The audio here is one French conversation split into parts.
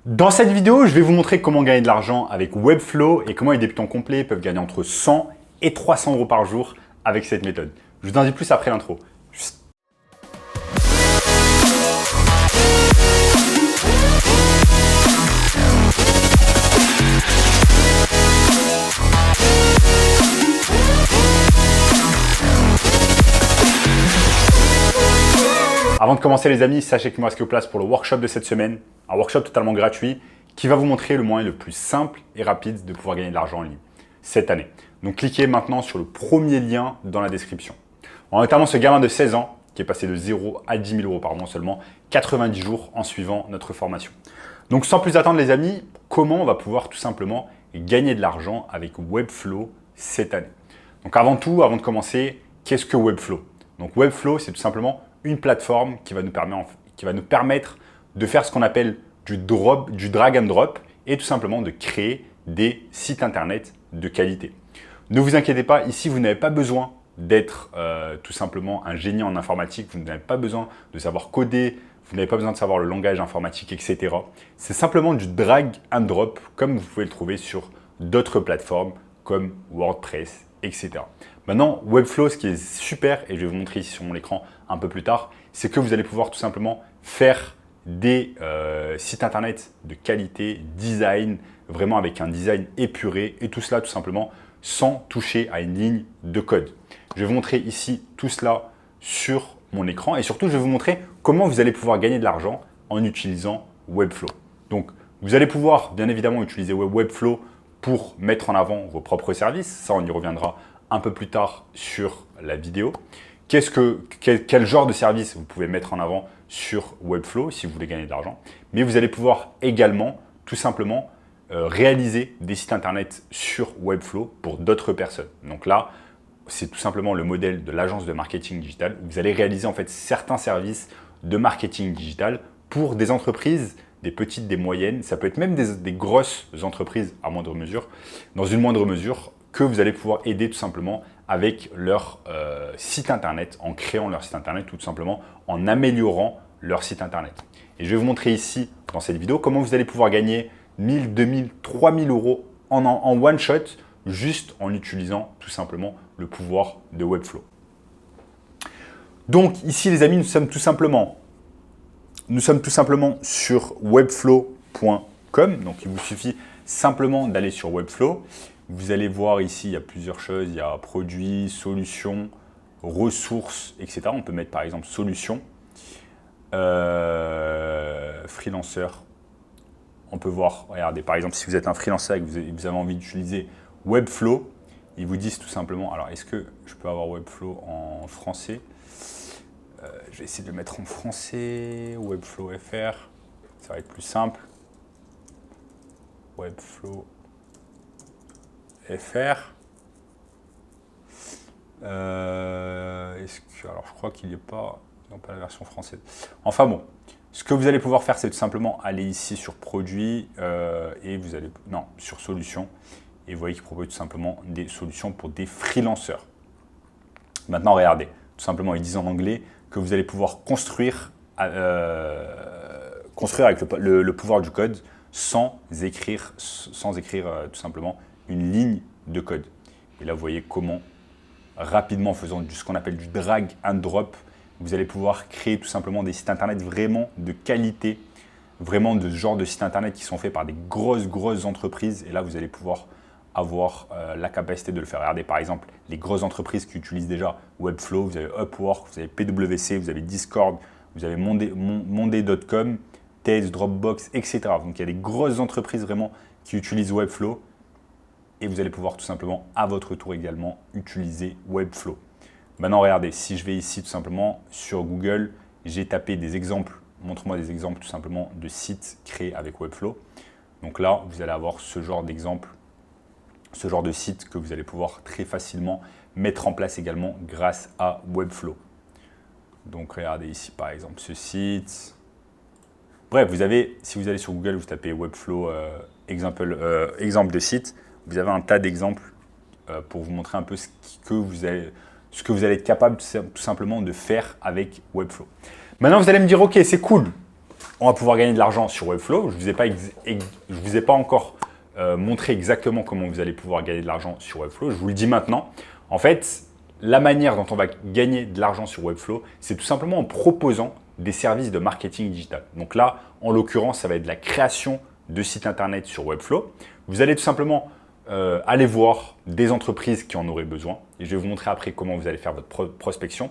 Dans cette vidéo, je vais vous montrer comment gagner de l'argent avec Webflow et comment les débutants complets peuvent gagner entre 100 et 300 euros par jour avec cette méthode. Je vous en dis plus après l'intro. Avant de commencer les amis, sachez qu'il me reste place pour le workshop de cette semaine, un workshop totalement gratuit qui va vous montrer le moyen le plus simple et rapide de pouvoir gagner de l'argent en ligne cette année. Donc cliquez maintenant sur le premier lien dans la description. On a notamment ce gamin de 16 ans qui est passé de 0 à 10 000 euros par mois seulement 90 jours en suivant notre formation. Donc sans plus attendre les amis, comment on va pouvoir tout simplement gagner de l'argent avec Webflow cette année? Donc avant tout, avant de commencer, qu'est-ce que Webflow? Donc Webflow, c'est tout simplement une plateforme qui va nous permettre de faire ce qu'on appelle du drag and drop et tout simplement de créer des sites internet de qualité. Ne vous inquiétez pas, ici vous n'avez pas besoin d'être tout simplement un génie en informatique, vous n'avez pas besoin de savoir coder, vous n'avez pas besoin de savoir le langage informatique, etc. C'est simplement du drag and drop comme vous pouvez le trouver sur d'autres plateformes comme WordPress, etc. Maintenant, Webflow, ce qui est super, et je vais vous montrer ici sur mon écran un peu plus tard, c'est que vous allez pouvoir tout simplement faire des sites internet de qualité, design, vraiment avec un design épuré, et tout cela tout simplement sans toucher à une ligne de code. Je vais vous montrer ici tout cela sur mon écran, et surtout je vais vous montrer comment vous allez pouvoir gagner de l'argent en utilisant Webflow. Donc, vous allez pouvoir bien évidemment utiliser Webflow pour mettre en avant vos propres services, ça on y reviendra un peu plus tard sur la vidéo. Quel genre de service vous pouvez mettre en avant sur Webflow si vous voulez gagner de l'argent. Mais vous allez pouvoir également tout simplement réaliser des sites internet sur Webflow pour d'autres personnes. Donc là, c'est tout simplement le modèle de l'agence de marketing digital où vous allez réaliser en fait certains services de marketing digital pour des entreprises, des petites, des moyennes, ça peut être même des grosses entreprises à moindre mesure, dans une moindre mesure, que vous allez pouvoir aider tout simplement avec leur site internet, en créant leur site internet, tout simplement en améliorant leur site internet. Et je vais vous montrer ici, dans cette vidéo, comment vous allez pouvoir gagner 1000, 2000, 3000 euros en one shot, juste en utilisant tout simplement le pouvoir de Webflow. Donc ici les amis, nous sommes tout simplement sur webflow.com. Donc il vous suffit simplement d'aller sur Webflow. Vous allez voir ici, il y a plusieurs choses. Il y a produits, solutions, ressources, etc. On peut mettre par exemple solutions, freelanceur. On peut voir, regardez, par exemple, si vous êtes un freelancer et que vous avez envie d'utiliser Webflow, ils vous disent tout simplement, alors est-ce que je peux avoir Webflow en français? Je vais essayer de le mettre en français, Webflow FR, ça va être plus simple. Webflow FR. Alors je crois qu'il n'y a pas, non pas la version française. Enfin bon, ce que vous allez pouvoir faire, c'est tout simplement aller ici sur produits et vous allez, non, sur solutions. Et vous voyez qu'il propose tout simplement des solutions pour des freelanceurs. Maintenant, regardez, tout simplement, ils disent en anglais que vous allez pouvoir construire avec le pouvoir du code sans écrire tout simplement une ligne de code. Et là, vous voyez comment rapidement, en faisant ce qu'on appelle du drag and drop, vous allez pouvoir créer tout simplement des sites internet vraiment de qualité, vraiment de ce genre de sites internet qui sont faits par des grosses entreprises. Et là, vous allez pouvoir avoir la capacité de le faire. Regardez par exemple les grosses entreprises qui utilisent déjà Webflow, vous avez Upwork, vous avez PwC, vous avez Discord, vous avez Monday.com, Tez, Dropbox, etc. Donc il y a des grosses entreprises vraiment qui utilisent Webflow et vous allez pouvoir tout simplement à votre tour également utiliser Webflow. Maintenant regardez, si je vais ici tout simplement sur Google, j'ai tapé des exemples, montre-moi des exemples tout simplement de sites créés avec Webflow. Donc là, vous allez avoir ce genre d'exemple, ce genre de site que vous allez pouvoir très facilement mettre en place également grâce à Webflow. Donc regardez ici par exemple ce site. Bref, vous avez, si vous allez sur Google, vous tapez Webflow exemple de site, vous avez un tas d'exemples pour vous montrer un peu ce que vous allez être capable tout simplement de faire avec Webflow. Maintenant, vous allez me dire, ok, c'est cool, on va pouvoir gagner de l'argent sur Webflow. Je ne vous ai pas encore montré exactement comment vous allez pouvoir gagner de l'argent sur Webflow. Je vous le dis maintenant. En fait, la manière dont on va gagner de l'argent sur Webflow, c'est tout simplement en proposant des services de marketing digital. Donc là, en l'occurrence, ça va être de la création de sites internet sur Webflow. Vous allez tout simplement aller voir des entreprises qui en auraient besoin. Et je vais vous montrer après comment vous allez faire votre prospection.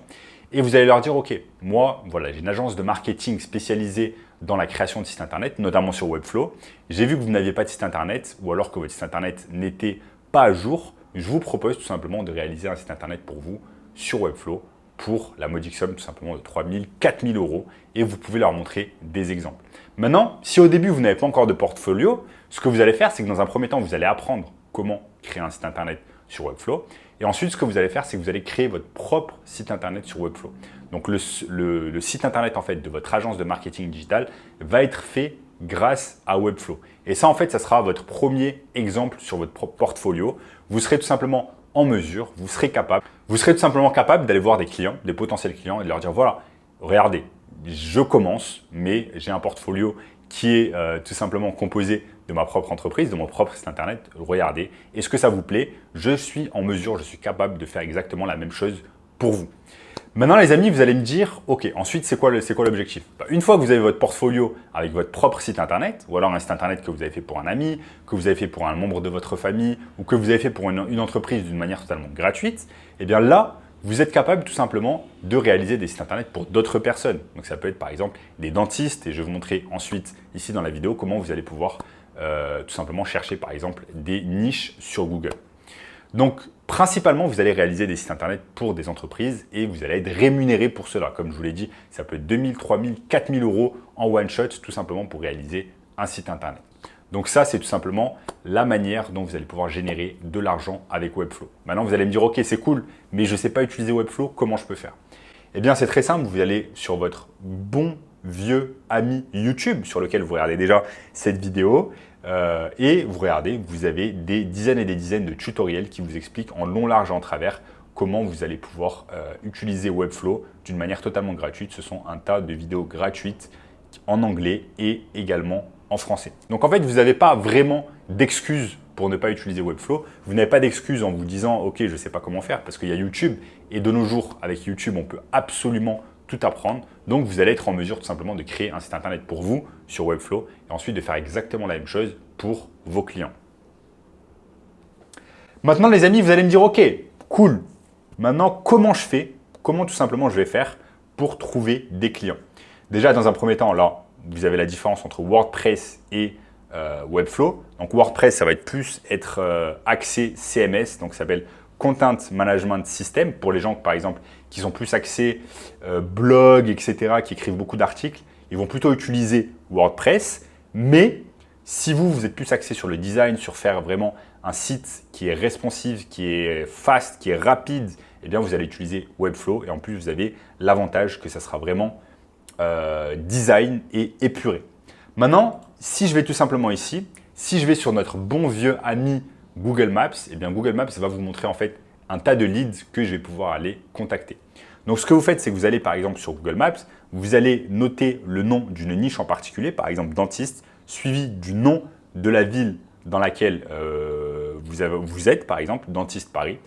Et vous allez leur dire, OK, moi, voilà, j'ai une agence de marketing spécialisée dans la création de sites internet, notamment sur Webflow. J'ai vu que vous n'aviez pas de site internet ou alors que votre site internet n'était pas à jour. Je vous propose tout simplement de réaliser un site internet pour vous sur Webflow pour la modique somme tout simplement de 3 000, 4 000 euros et vous pouvez leur montrer des exemples. Maintenant, si au début vous n'avez pas encore de portfolio, ce que vous allez faire, c'est que dans un premier temps, vous allez apprendre comment créer un site internet sur Webflow. Et ensuite, ce que vous allez faire, c'est que vous allez créer votre propre site internet sur Webflow. Donc le site internet en fait de votre agence de marketing digital va être fait grâce à Webflow. Et ça, en fait, ça sera votre premier exemple sur votre portfolio. Vous serez tout simplement en mesure, vous serez tout simplement capable d'aller voir des clients, des potentiels clients et de leur dire, voilà, regardez, je commence, mais j'ai un portfolio qui est tout simplement composé de ma propre entreprise, de mon propre site internet. Regardez, est-ce que ça vous plaît? Je suis en mesure, je suis capable de faire exactement la même chose pour vous. Maintenant, les amis, vous allez me dire, OK, ensuite, c'est quoi l'objectif? Une fois que vous avez votre portfolio avec votre propre site internet, ou alors un site internet que vous avez fait pour un ami, que vous avez fait pour un membre de votre famille, ou que vous avez fait pour une entreprise d'une manière totalement gratuite, eh bien là, vous êtes capable tout simplement de réaliser des sites internet pour d'autres personnes. Donc ça peut être par exemple des dentistes, et je vais vous montrer ensuite ici dans la vidéo comment vous allez pouvoir tout simplement chercher par exemple des niches sur Google. Donc, principalement, vous allez réaliser des sites internet pour des entreprises et vous allez être rémunéré pour cela. Comme je vous l'ai dit, ça peut être 2 000, 3 000, 4 000 euros en one shot, tout simplement pour réaliser un site internet. Donc ça, c'est tout simplement la manière dont vous allez pouvoir générer de l'argent avec Webflow. Maintenant, vous allez me dire, OK, c'est cool, mais je ne sais pas utiliser Webflow, comment je peux faire? Eh bien, c'est très simple, vous allez sur votre bon vieux ami YouTube sur lequel vous regardez déjà cette vidéo. Et vous regardez, vous avez des dizaines et des dizaines de tutoriels qui vous expliquent en long, large et en travers comment vous allez pouvoir utiliser Webflow d'une manière totalement gratuite. Ce sont un tas de vidéos gratuites en anglais et également en français. Donc en fait, vous n'avez pas vraiment d'excuses pour ne pas utiliser Webflow. Vous n'avez pas d'excuses en vous disant « Ok, je ne sais pas comment faire » parce qu'il y a YouTube et de nos jours, avec YouTube, on peut absolument tout apprendre. Donc, vous allez être en mesure tout simplement de créer un site internet pour vous sur Webflow et ensuite de faire exactement la même chose pour vos clients. Maintenant, les amis, vous allez me dire, OK, cool. Maintenant, comment je fais? Comment tout simplement je vais faire pour trouver des clients? Déjà, dans un premier temps, là, vous avez la différence entre WordPress et Webflow. Donc, WordPress, ça va être plus axé CMS, donc ça s'appelle Content Management System pour les gens, par exemple, qui sont plus axés blog, etc., qui écrivent beaucoup d'articles. Ils vont plutôt utiliser WordPress. Mais si vous êtes plus axé sur le design, sur faire vraiment un site qui est responsive, qui est fast, qui est rapide, eh bien, vous allez utiliser Webflow. Et en plus, vous avez l'avantage que ça sera vraiment design et épuré. Maintenant, si je vais tout simplement ici, si je vais sur notre bon vieux ami Google Maps, eh bien Google Maps va vous montrer en fait un tas de leads que je vais pouvoir aller contacter. Donc ce que vous faites, c'est que vous allez par exemple sur Google Maps, vous allez noter le nom d'une niche en particulier, par exemple dentiste, suivi du nom de la ville dans laquelle vous êtes, par exemple dentiste Paris.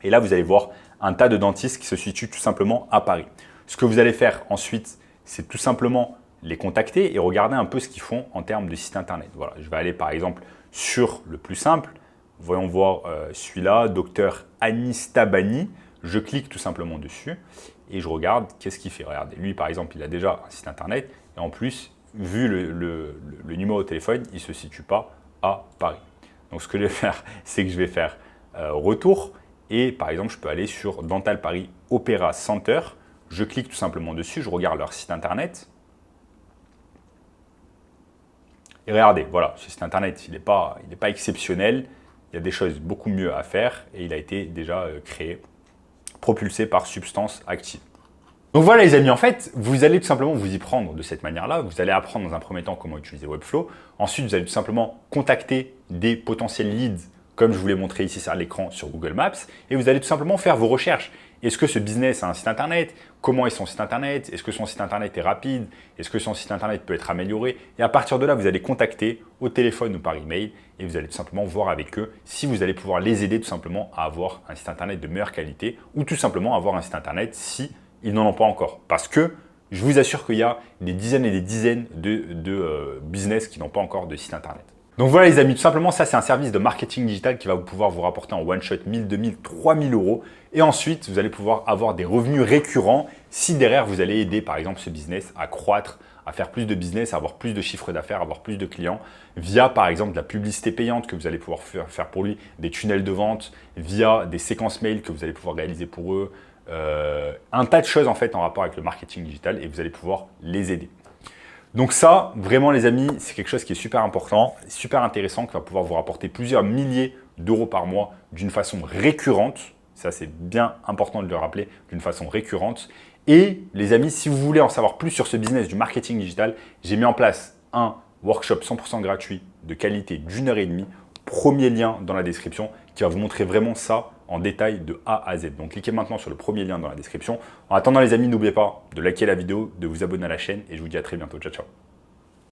Et là, vous allez voir un tas de dentistes qui se situent tout simplement à Paris. Ce que vous allez faire ensuite, c'est tout simplement les contacter et regarder un peu ce qu'ils font en termes de site internet. Voilà, je vais aller par exemple sur le plus simple. Voyons voir celui-là, Docteur Anis Tabani. Je clique tout simplement dessus et je regarde qu'est-ce qu'il fait. Regardez, lui par exemple, il a déjà un site internet et en plus, vu le numéro de téléphone, il ne se situe pas à Paris. Donc ce que je vais faire, c'est que je vais faire retour et par exemple, je peux aller sur Dental Paris Opéra Center. Je clique tout simplement dessus, je regarde leur site internet. Et regardez, voilà, ce site internet, il n'est pas exceptionnel. Il y a des choses beaucoup mieux à faire et il a été déjà créé, propulsé par Substance Active. Donc voilà les amis, en fait, vous allez tout simplement vous y prendre de cette manière-là. Vous allez apprendre dans un premier temps comment utiliser Webflow. Ensuite, vous allez tout simplement contacter des potentiels leads, comme je vous l'ai montré ici sur l'écran sur Google Maps. Et vous allez tout simplement faire vos recherches. est-ce que ce business a un site internet? Comment est son site internet? Est-ce que son site internet est rapide? Est-ce que son site internet peut être amélioré? Et à partir de là, vous allez contacter au téléphone ou par email et vous allez tout simplement voir avec eux si vous allez pouvoir les aider tout simplement à avoir un site internet de meilleure qualité ou tout simplement avoir un site internet si ils n'en ont pas encore. Parce que je vous assure qu'il y a des dizaines et des dizaines de business qui n'ont pas encore de site internet. Donc voilà les amis, tout simplement ça c'est un service de marketing digital qui va pouvoir vous rapporter en one shot 1000, 2000, 3000 euros. Et ensuite vous allez pouvoir avoir des revenus récurrents si derrière vous allez aider par exemple ce business à croître, à faire plus de business, à avoir plus de chiffre d'affaires, à avoir plus de clients via par exemple de la publicité payante que vous allez pouvoir faire pour lui, des tunnels de vente, via des séquences mail que vous allez pouvoir réaliser pour eux, un tas de choses en fait en rapport avec le marketing digital et vous allez pouvoir les aider. Donc ça, vraiment les amis, c'est quelque chose qui est super important, super intéressant, qui va pouvoir vous rapporter plusieurs milliers d'euros par mois d'une façon récurrente. Ça, c'est bien important de le rappeler, d'une façon récurrente. Et les amis, si vous voulez en savoir plus sur ce business du marketing digital, j'ai mis en place un workshop 100% gratuit de qualité d'1h30. Premier lien dans la description qui va vous montrer vraiment ça en détail de A à Z. Donc cliquez maintenant sur le premier lien dans la description. En attendant les amis, n'oubliez pas de liker la vidéo, de vous abonner à la chaîne et je vous dis à très bientôt. Ciao, ciao.